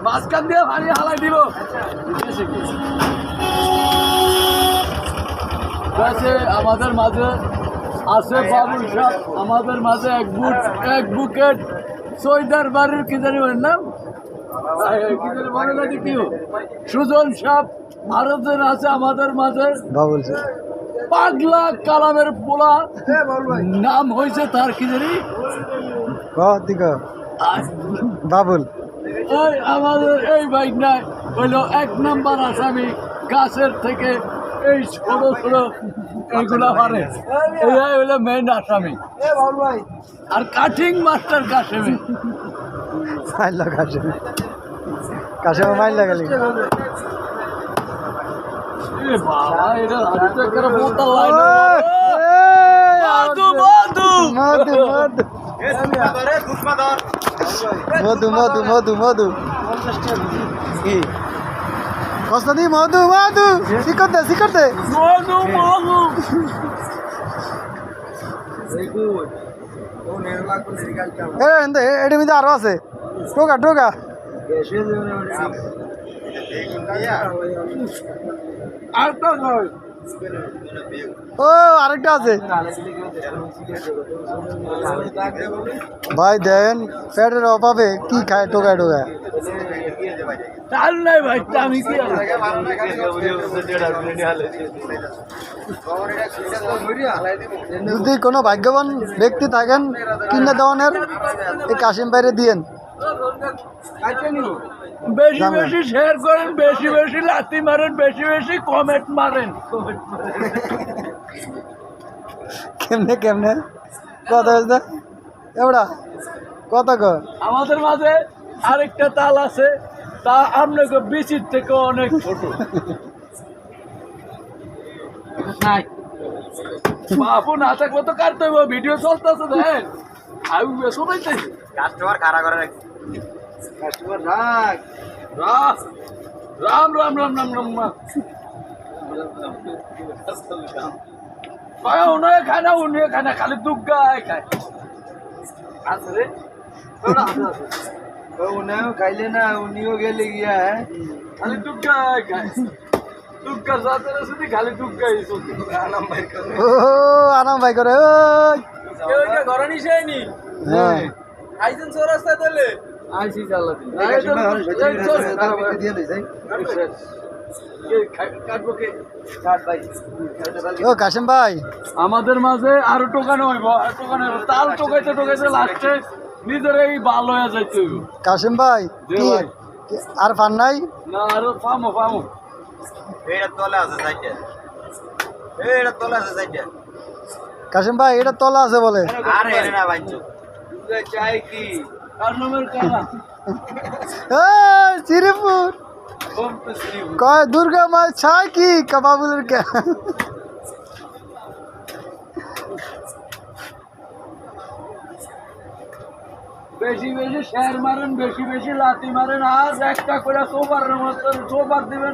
মাঝখান দিয়ে ভারী হালাই দিব। আমাদের মাঝে আছে বাবুল সাহ, আমাদের মাঝে এক বুকেট সৈদার বাড়ির কি জানি ওর নাম কি জানি মনে নাকি কি সুজন সাহ, আরো জন আছে আমাদের মাঝে বাবুল পাগলা কালামের পোলা, নাম হয়েছে তার কি জানি বাবুল। ওই আমাদের এই বাইক নাই হইল 1 নাম্বার আসামি, গাছের থেকে এই ছোট ছোট এইগুলা পারে, এই হইলো মেইন আসামি। আর কাটিং মাস্টার কাশেমি মাইল লাগালি বাবা, এটা হাতে বোতল মধু মধু মধু মধু মধু মধু মধু কস্তাদি মধু মধু শিখতে মধু মধু এটার মধ্যে আরো আছে টোকা ও আরেকটা আছে ভাই। দেন পেটের অভাবে কি খায় টোকায় চাল নাই ভাই, আমি কি যদি কোনো ভাগ্যবান ব্যক্তি থাকেন কিনে দেওয়ানের এই কাশিম বাইরে দিয়েন। বেশি বেশি শেয়ার করেন, বেশি বেশি লাথি মারেন, বেশি বেশি কমেন্ট মারেন। কেমনে কথা হয়েছে এবড়া কথা কর। আমাদের মাঝে আরেকটা তাল আছে, তা আপনাকে বিচির থেকে অনেক ছোট। বাপু না থাকলে তো কাটতে হবে, ভিডিও চলতেছে দেখেন। আমি শোনাই কাস্টমার খাড়া করে রাখি, কাস্টমার রাখ রাম রাম রাম রাম রাম রাম উনিও খায় না, উনিও খায় না, খালি দুগ্গায় খায়। আছে রে উনিও খাইলে না, উনিও গেলে গিয়া খালি দুগ্গায় খায়। দুগ্গা জাতের শুধু খালি দুগ্গাই ও আনাম ভাই করে ঘরে নিশাইনি আইছেন চৌরাস্তায় তোলে আইসি চালাতে ও কাশিম ভাই আমাদের মাঝে আরো টোকানো হইব, তাল টোকাইতে টোকাইতে লাস্টে নিজের এই ভালো হয়ে যাইতে হইব। কাশিম ভাই কি আর ফান নাই না আরো পামো এটা তলে আছে সাইডে, এটা তলে আছে সাইডে। কাশিম ভাই এটা তলা আছে বলে। আর এনে না বাইছো চাই কি কার নামের কানা শ্রীপুর কয় দুর্গা মা ছাই কি কাবাবুলের কে বেশি বেশি শেয়ার মারেন, বেশি বেশি লাথি মারেন, আজ একটা করে সোবার মতো সোবার দিবেন।